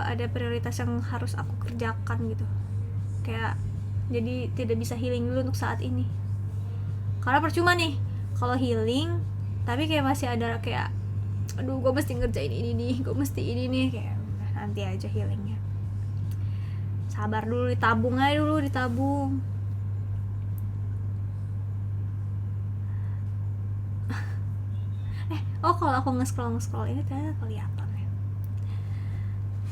ada prioritas yang harus aku kerjakan gitu. Kayak jadi tidak bisa healing dulu untuk saat ini. Karena percuma nih kalau healing tapi kayak masih ada kayak aduh gue mesti ngerjain ini nih, gue mesti ini nih, kayak nanti aja healingnya. Sabar dulu, ditabung aja dulu, ditabung. Kalau aku nge-scroll ini ternyata kelihatan ya.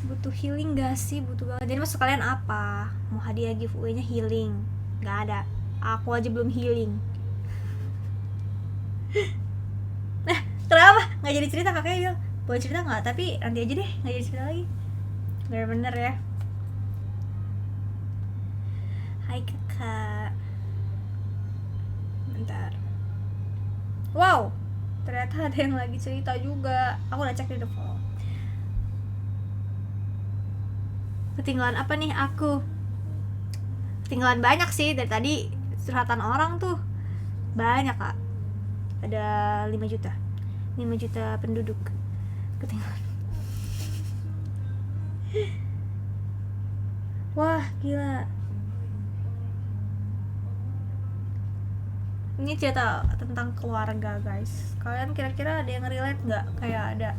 Butuh healing gak sih? Butuh banget. Jadi maksud kalian apa? Mau hadiah giveaway-nya healing? Gak ada. Aku aja belum healing. Kenapa? Gak jadi cerita, kakaknya bilang boleh cerita gak? Tapi nanti aja deh, gak jadi cerita lagi. Bener-bener ya. Hai kakak. Bentar. Wow, ternyata ada yang lagi cerita juga. Aku udah cek di default. Ketinggalan apa nih aku? Ketinggalan banyak sih. Dari tadi curhatan orang tuh banyak kak. Ada 5 juta penduduk. Ketinggalan. Wah gila. Ini cerita tentang keluarga guys. Kalian kira-kira ada yang relate nggak? Kayak ada,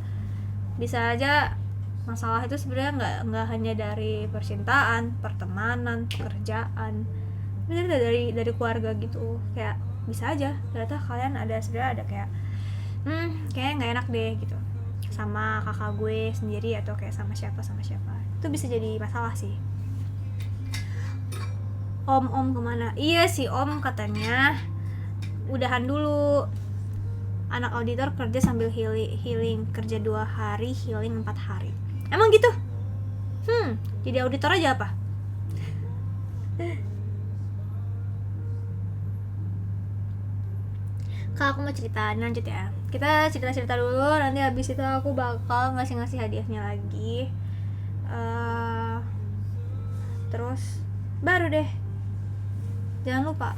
bisa aja masalah itu sebenarnya nggak hanya dari percintaan, pertemanan, pekerjaan, bener dari keluarga gitu. Kayak bisa aja ternyata kalian sebenarnya ada kayak kayak nggak enak deh gitu sama kakak gue sendiri atau kayak sama siapa. Itu bisa jadi masalah sih. Om kemana? Iya sih om katanya udahan dulu. Anak auditor kerja sambil healing, kerja 2 hari, healing 4 hari. Emang gitu? Jadi auditor aja apa? Kak aku mau cerita, lanjut ya. Kita cerita dulu, nanti habis itu aku bakal ngasih hadiahnya lagi. Terus baru deh. Jangan lupa.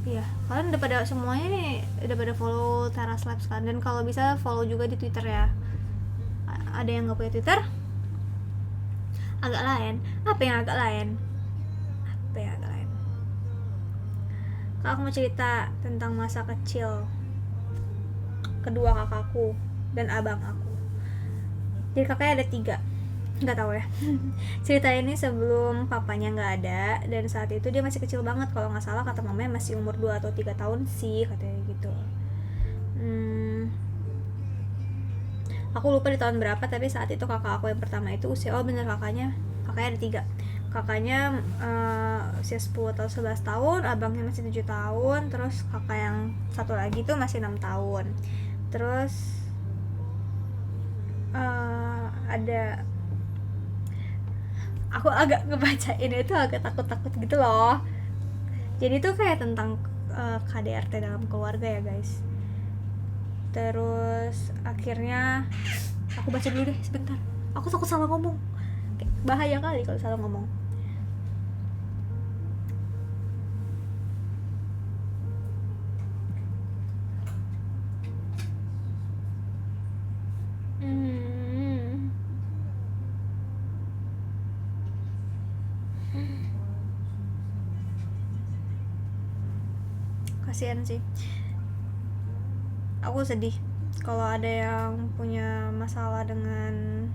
Iya, kalian udah pada semuanya nih udah pada follow Teras Labs kan, dan kalau bisa follow juga di Twitter ya. Ada yang nggak punya Twitter? Agak lain. Apa yang agak lain? Kak, aku mau cerita tentang masa kecil kedua kakakku dan abang aku. Jadi kakaknya ada 3, nggak tahu ya. Cerita ini sebelum papanya nggak ada, dan saat itu dia masih kecil banget. Kalau nggak salah kata mamanya masih umur 2 atau 3 tahun sih katanya gitu. Aku lupa di tahun berapa, tapi saat itu kakak aku yang pertama itu usia, bener kakaknya ada 3. Kakaknya usia 10 atau 11 tahun, abangnya masih 7 tahun, terus kakak yang satu lagi tuh masih 6 tahun. Terus ada, aku agak ngebacain itu agak takut gitu loh. Jadi itu kayak tentang KDRT dalam keluarga ya guys. Terus akhirnya aku baca dulu deh sebentar. Aku takut salah ngomong. Bahaya kali kalau salah ngomong. Kasihan sih. Aku sedih kalau ada yang punya masalah dengan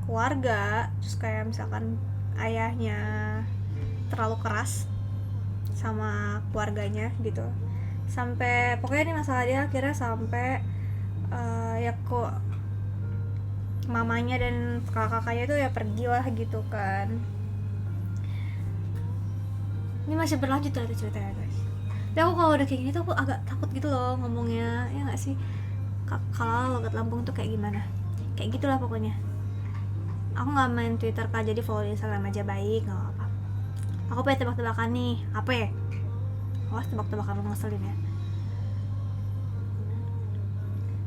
keluarga, terus kayak misalkan ayahnya terlalu keras sama keluarganya gitu, sampai pokoknya ini masalah dia akhirnya sampai ya kok mamanya dan kakak-kakaknya tuh ya pergilah gitu kan. Ini masih berlanjut ada ceritanya guys. Tapi aku kalau udah kayak gini tuh aku agak takut gitu loh ngomongnya, ya nggak sih? Kalau logat Lampung tuh kayak gimana? Kayak gitulah pokoknya. Aku nggak main Twitter kak, jadi follow di Instagram aja baik, nggak apa-apa. Aku pengen tebak-tebakan nih, apa ya? Awas tebak-tebakan lu ngeselin ya.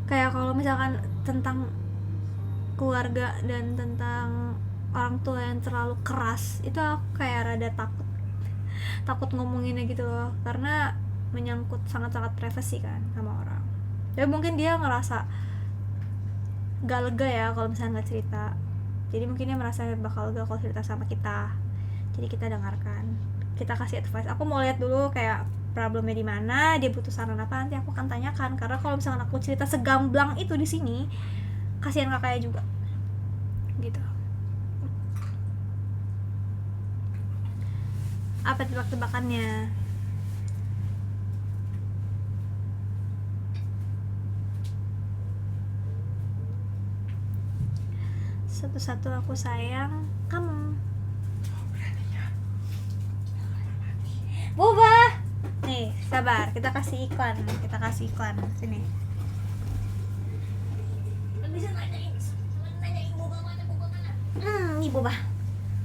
kayak kalau misalkan tentang keluarga dan tentang orang tua yang terlalu keras itu aku kayak rada takut ngomonginnya gitu loh, karena menyangkut sangat-sangat privasi kan sama orang. Tapi mungkin dia ngerasa gak lega ya kalau misalnya nggak cerita, jadi mungkin dia merasa bakal lega kalau cerita sama kita. Jadi kita dengarkan, kita kasih advice. Aku mau lihat dulu kayak problemnya di mana, dia butuh saran apa, nanti aku akan tanyakan. Karena kalau misalnya aku cerita segamblang itu di sini, kasihan kakaknya juga gitu. Apa tebak-tebakannya? Satu-satu aku sayang kamu. Boba. Nih, sabar, kita kasih iklan. Sini. Bisa nanyain Boba mana? Nih Boba.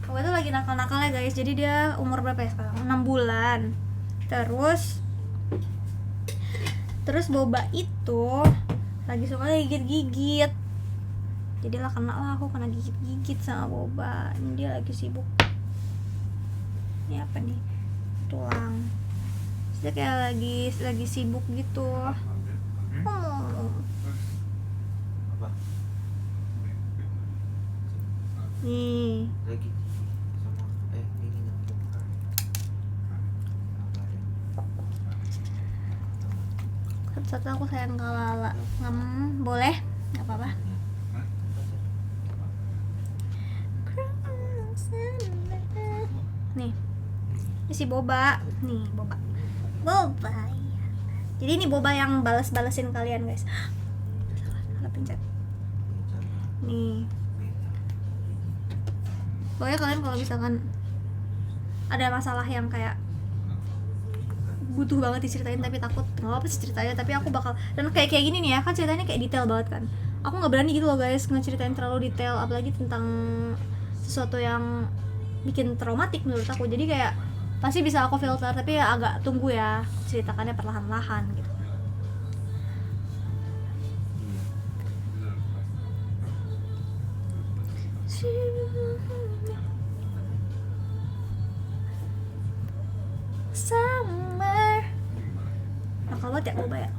Boba tuh lagi nakal-nakalnya guys. Jadi dia umur berapa ya sekarang? 6 bulan. Terus Boba itu lagi suka gigit-gigit. Jadilah aku kena gigit-gigit sama Boba. Ini dia lagi sibuk. Ini apa nih? Tulang. Dia kayak lagi sibuk gitu. Nih. Lagi sama ini Satu-satu aku sayang Kalala. Boleh? Gak apa-apa. Nih. Ini si Boba. Nih, Boba. Ya. Jadi ini Boba yang balas-balasin kalian, guys. Salah pencet. Nih. Pokoknya kalian kalau misalkan ada masalah yang kayak butuh banget diceritain tapi takut, nggak apa-apa sih ceritanya, tapi aku bakal, dan kayak gini nih ya kan, ceritanya kayak detail banget kan, aku nggak berani gitu loh guys ngeceritain terlalu detail, apalagi tentang sesuatu yang bikin traumatik menurut aku. Jadi kayak pasti bisa aku filter, tapi ya agak tunggu ya, ceritakannya perlahan-lahan gitu. Summer. Nakal banget ya Boba ya.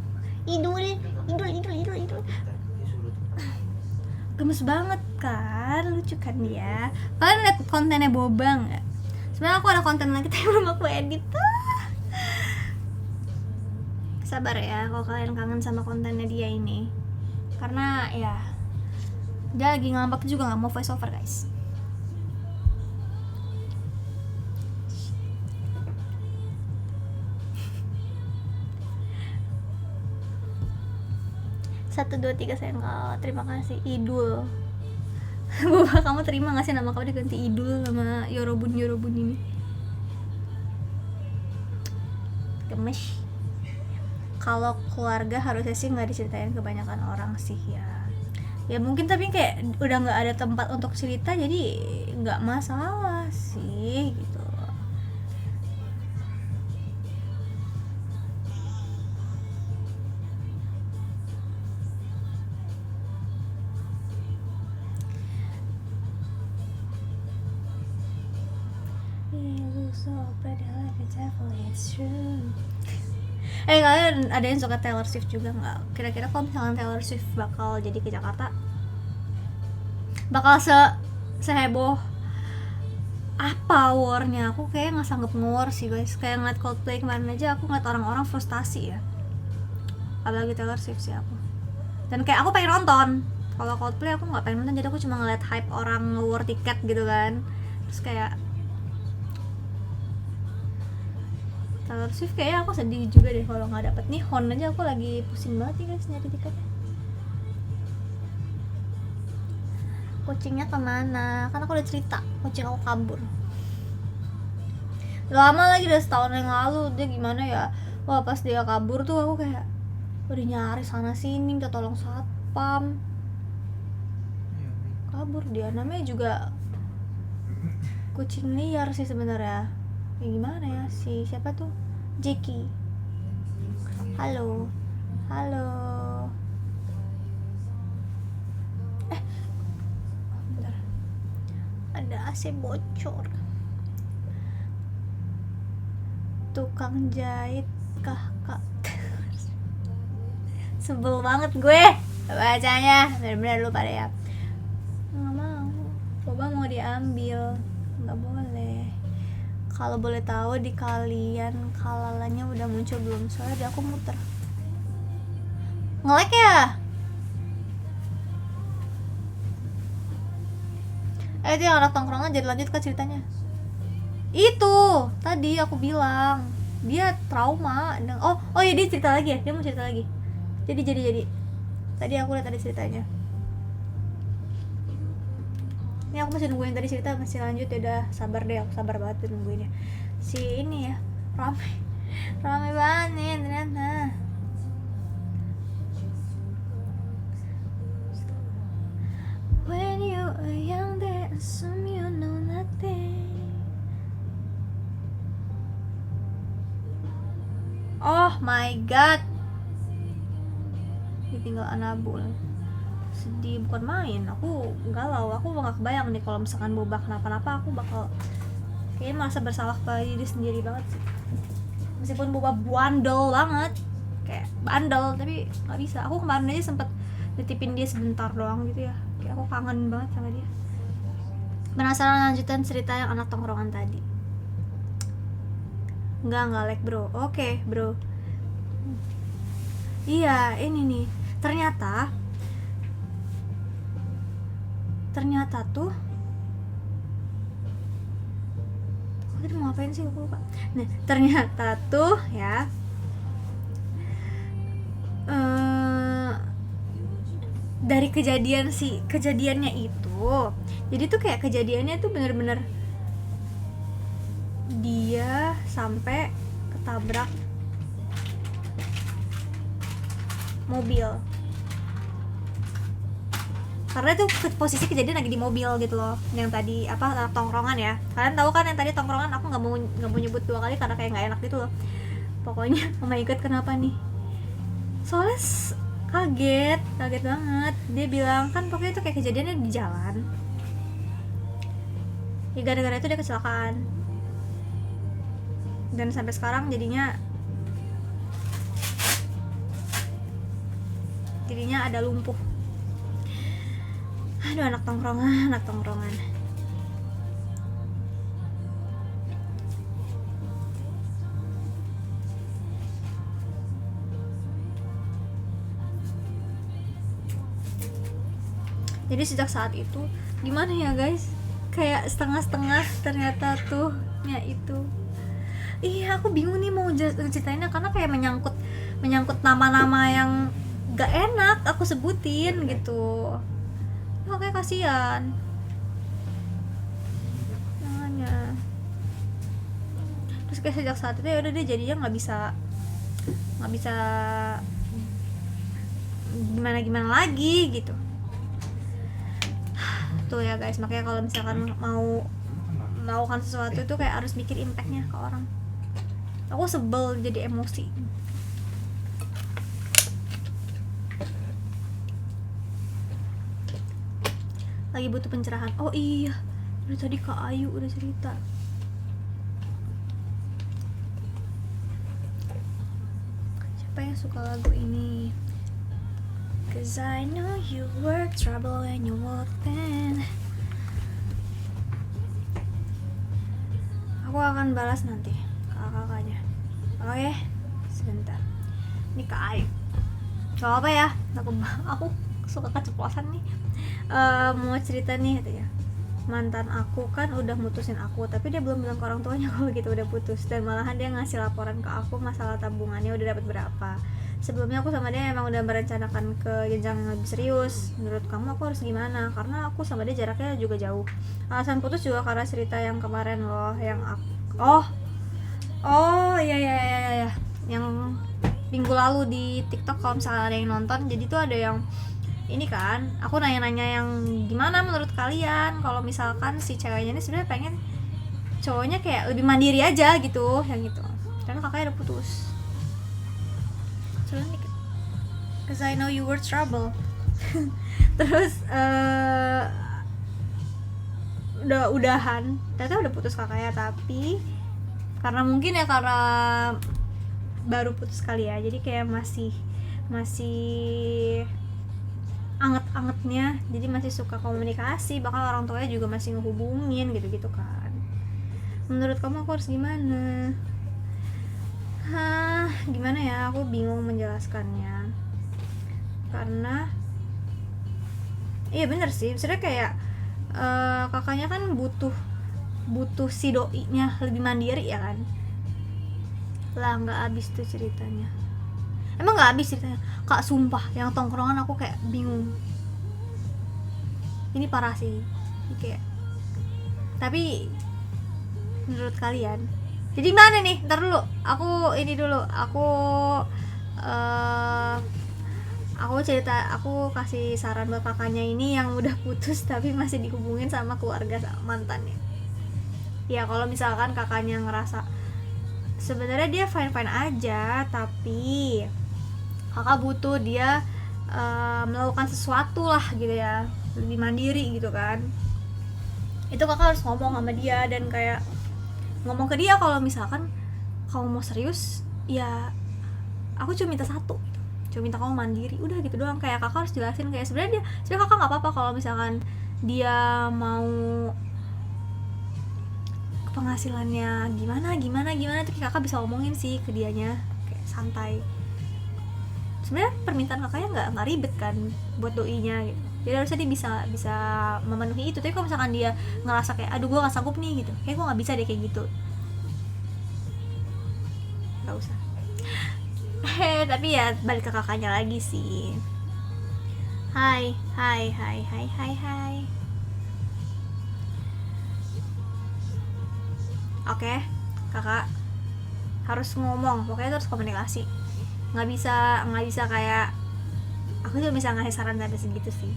Idul. Gemes banget kan, lucu kan dia. Kalian liat kontennya Boba nggak? Sebenarnya aku ada konten lagi tapi belum aku edit. Sabar ya kalau kalian kangen sama kontennya dia ini, karena ya dia lagi ngambek juga, nggak mau voice over guys. Satu dua tiga sayang kau, terima kasih Idul. Boba, kamu terima nggak sih nama kamu diganti Idul sama Yorobun ini? Gemes. Kalau keluarga harusnya sih nggak diceritain kebanyakan orang sih ya. Ya mungkin, tapi kayak udah nggak ada tempat untuk cerita, jadi nggak masalah sih gitu. Kalian ada yang suka Taylor Swift juga nggak? Kira-kira kalau misalkan Taylor Swift bakal jadi ke Jakarta, bakal seheboh apa war-nya? Aku kayak nggak sanggup nge-war sih guys. Kayak ngeliat Coldplay kemarin aja, aku ngeliat orang-orang frustasi ya, apalagi Taylor Swift sih aku. Dan kayak aku pengen nonton, kalau Coldplay aku nggak pengen nonton, jadi aku cuma ngeliat hype orang nge-war tiket gitu kan. Terus kayak Taylor Swift kayaknya aku sedih juga deh kalau nggak dapet. Nih Hon aja aku lagi pusing banget nih guys nyari tiketnya. Kucingnya kemana? Kan aku udah cerita, kucing aku kabur. Lama lagi, udah setahun yang lalu. Dia gimana ya? Wah, pas dia kabur tuh aku kayak udah nyari sana sini, minta tolong satpam. Kabur dia, namanya juga kucing liar sih sebenarnya. Ya gimana ya, si siapa tuh? Jackie. Halo. AC bocor. Tukang jahit kakak. Sebel banget gue bacanya, bener-bener lu pada ya. Nggak mau, coba mau diambil, nggak boleh. Kalau boleh tahu di kalian kalalanya udah muncul belum? Soalnya di aku muter. Nge-lag ya? Itu yang anak tongkrongan, jadi lanjut ke ceritanya. Itu tadi aku bilang dia trauma. Oh ya, dia cerita lagi ya, dia mau cerita lagi. Jadi tadi aku lihat ada ceritanya. Ini aku masih nungguin tadi cerita, masih lanjut ya. Udah sabar deh, aku sabar banget tuh nungguinnya. Si ini ya ramai banget nih ternyata. When you are young, they assume you know nothing. Oh my god, ditinggal Anabul. Sedih bukan main, aku galau. Aku nggak kebayang nih kalau misalkan Boba kenapa-napa, aku bakal kayaknya merasa bersalah ke diri sendiri banget sih. Meskipun Boba bandel banget, kayak bandel, tapi nggak bisa. Aku kemarin aja sempet nitipin dia sebentar doang gitu ya, kayak aku kangen banget sama dia. Penasaran lanjutan cerita yang anak tongkrongan tadi? Enggak like bro. Oke bro. Iya ini nih, ternyata tuh aku tadi mau ngapain sih, aku lupa. Nah ternyata tuh ya dari kejadiannya itu, jadi tuh kayak kejadiannya tuh bener-bener dia sampai ketabrak mobil. Karena itu posisi kejadian lagi di mobil gitu loh. Yang tadi tongkrongan ya. Kalian tahu kan yang tadi tongkrongan, aku nggak mau nyebut 2 kali karena kayak nggak enak gitu loh. Pokoknya oh my god, kenapa nih? Soalnya kaget banget. Dia bilang kan pokoknya itu kayak kejadiannya di jalan. Ya gara-gara itu dia kecelakaan. Dan sampai sekarang jadinya ada lumpuh. Aduh, anak tongkrongan. Jadi sejak saat itu gimana ya guys, kayak setengah-setengah ternyata tuh nya itu. Iya, aku bingung nih mau ceritainnya karena kayak menyangkut nama-nama yang gak enak aku sebutin gitu. Kayak kasihan namanya. Terus kayak sejak saat itu ya udah deh, jadinya nggak bisa gimana lagi gitu. Tuh ya guys, makanya kalau misalkan mau melakukan sesuatu itu kayak harus mikir impactnya ke orang. Aku sebel jadi emosi. Lagi butuh pencerahan. Oh iya, udah tadi Kak Ayu udah cerita. Siapa yang suka lagu ini? 'Cause I know you were trouble when you walked in. Aku akan balas nanti kakak-kakaknya. Oke, sebentar. Ini Kak Ayu. Gak apa ya, aku suka keceplosan nih. Mau cerita nih katanya, mantan aku kan udah mutusin aku, tapi dia belum bilang ke orang tuanya kalau gitu udah putus, dan malahan dia ngasih laporan ke aku masalah tabungannya udah dapat berapa. Sebelumnya aku sama dia emang udah merencanakan ke jenjang yang lebih serius. Menurut kamu aku harus gimana? Karena aku sama dia jaraknya juga jauh. Alasan putus juga karena cerita yang kemarin loh, yang iya yang minggu lalu di TikTok, kalau misalnya ada yang nonton. Jadi tuh ada yang ini kan, aku nanya-nanya yang gimana menurut kalian kalau misalkan si ceweknya ini sebenarnya pengen cowoknya kayak lebih mandiri aja gitu, yang gitu. Karena kakaknya udah putus. Dikit. 'Cause I know you were trouble. Terus udahan, ternyata udah putus kakaknya, tapi karena mungkin ya karena baru putus kali ya, jadi kayak masih anget-angetnya, jadi masih suka komunikasi, bahkan orang tuanya juga masih ngehubungin gitu-gitu kan. Menurut kamu aku harus gimana? Gimana ya, aku bingung menjelaskannya, karena iya bener sih, sebenarnya kayak kakaknya kan butuh si doinya lebih mandiri ya kan. Lah nggak habis tuh ceritanya, emang nggak habis ceritanya kak, sumpah yang tongkrongan aku kayak bingung, ini parah sih kayak. Tapi menurut kalian jadi mana nih? Ntar dulu, aku kasih saran buat kakaknya ini yang udah putus tapi masih dihubungin sama keluarga mantannya. Ya kalau misalkan kakaknya ngerasa sebenarnya dia fine aja, tapi kakak butuh dia melakukan sesuatu lah gitu ya, lebih mandiri gitu kan, itu kakak harus ngomong sama dia, dan kayak ngomong ke dia kalau misalkan kamu mau serius ya aku cuma minta satu gitu, cuma minta kamu mandiri, udah gitu doang. Kayak kakak harus jelasin kayak sebenarnya kakak nggak apa-apa kalau misalkan dia mau penghasilannya gimana itu kakak bisa ngomongin sih ke dianya kayak santai. Sebenarnya permintaan kakaknya nggak ribet kan buat doinya gitu, jadi harusnya dia bisa memenuhi itu. Tapi kalau misalkan dia ngerasa kayak aduh gue nggak sanggup nih gitu, kayak gue nggak bisa deh kayak gitu, nggak usah. Tapi ya balik ke kakaknya lagi sih. Hai. Oke, kakak harus ngomong, pokoknya harus komunikasi. Nggak bisa kayak aku cuma bisa ngasih saran sampai segitu sih.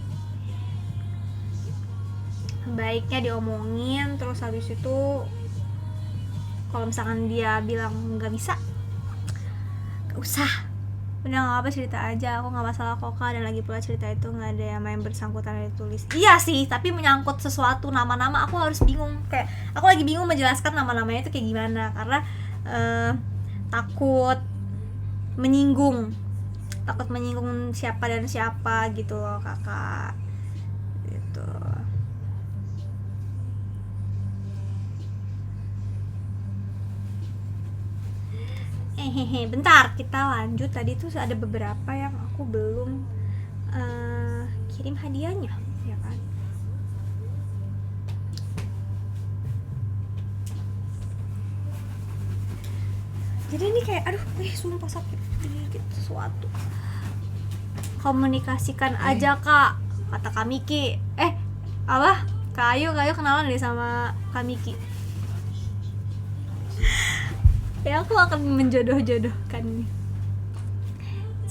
Baiknya diomongin, terus habis itu kalau misalkan dia bilang nggak bisa, nggak usah, udah nggak apa, cerita aja, aku nggak masalah kok kak. Dan lagi pula cerita itu nggak ada yang main bersangkutan yang ditulis. Iya sih, tapi menyangkut sesuatu nama-nama aku harus bingung, kayak aku lagi bingung menjelaskan nama-namanya itu kayak gimana, karena takut menyinggung siapa dan siapa gitu loh kakak gitu. Bentar, kita lanjut. Tadi tuh ada beberapa yang aku belum kirim hadiahnya ya kan. Jadi ini kayak aduh sumpah sakit dikit sesuatu. Komunikasikan aja kak, kata Kak Miki. Apa? Kak Ayu kenalan deh sama Kak Miki. Ya aku akan menjodoh-jodohkan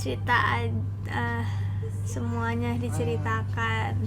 cerita, semuanya diceritakan.